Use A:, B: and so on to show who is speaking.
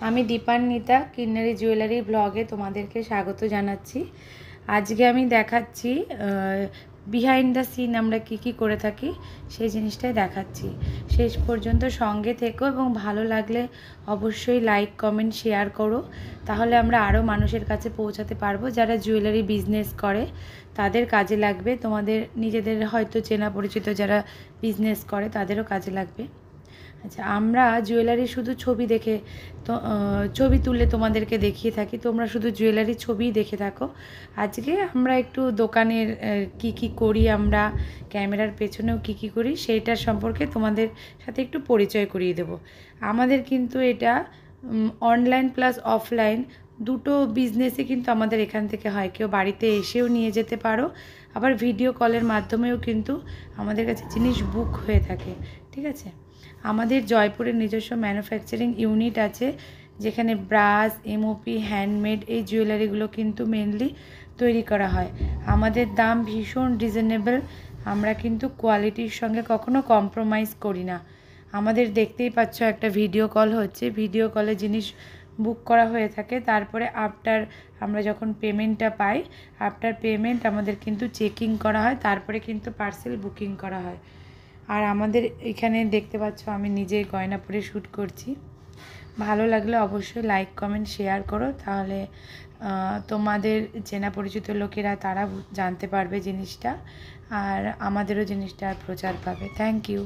A: আমি দীপান্বিতা কিন্নারি জুয়েলারি ব্লগে তোমাদেরকে স্বাগত জানাচ্ছি। আজকে আমি দেখাচ্ছি বিহাইন্ড দ্য সিন আমরা কি করে থাকি সেই জিনিসটাই দেখাচ্ছি। শেষ পর্যন্ত সঙ্গে থেকো এবং ভালো লাগলে অবশ্যই লাইক কমেন্ট শেয়ার করো, তাহলে আমরা আরও মানুষের কাছে পৌঁছাতে পারবো যারা জুয়েলারি বিজনেস করে, তাদের কাজে লাগবে। তোমাদের নিজেদের হয়তো চেনা পরিচিত যারা বিজনেস করে তাদেরও কাজে লাগবে। আচ্ছা, আমরা জুয়েলারি শুধু ছবি দেখে তো ছবি তুলে তোমাদেরকে দেখিয়ে থাকি, তোমরা শুধু জুয়েলারি ছবিই দেখে থাকো। আজকে আমরা একটু দোকানের কি করি, আমরা ক্যামেরার পেছনেও কি করি সেইটার সম্পর্কে তোমাদের সাথে একটু পরিচয় করিয়ে দেব। আমাদের কিন্তু এটা অনলাইন প্লাস অফলাইন দুটো বিজনেসই কিন্তু আমাদের এখান থেকে হয়। কেউ বাড়িতে এসেও নিয়ে যেতে পারো, আবার ভিডিও কলের মাধ্যমেও কিন্তু আমাদের কাছে জিনিস বুক হয়ে থাকে। ঠিক আছে, আমাদের জয়পুরের নিজস্ব ম্যানুফ্যাকচারিং ইউনিট আছে, যেখানে ব্রাশ, এমওপি, হ্যান্ডমেড এই জুয়েলারিগুলো কিন্তু মেনলি তৈরি করা হয়। আমাদের দাম ভীষণ রিজনেবল, আমরা কিন্তু কোয়ালিটির সঙ্গে কখনো কম্প্রোমাইজ করি না। আমাদের দেখতেই পাচ্ছ একটা ভিডিও কল হচ্ছে, ভিডিও কলে জিনিস বুক করা হয়ে থাকে, তারপরে আফটার আমরা যখন পেমেন্টটা পাই, আফটার পেমেন্ট আমাদের কিন্তু চেকিং করা হয়, তারপরে কিন্তু পার্সেল বুকিং করা হয়। আর আমাদের এখানে দেখতে পাচ্ছ আমি নিজে গয়না পরে শ্যুট করছি। ভালো লাগলে অবশ্যই লাইক কমেন্ট শেয়ার করো, তাহলে তোমাদের চেনা পরিচিত লোকেরা তারা জানতে পারবে জিনিসটা, আর আমাদেরও জিনিসটার প্রচার পাবে। Thank you.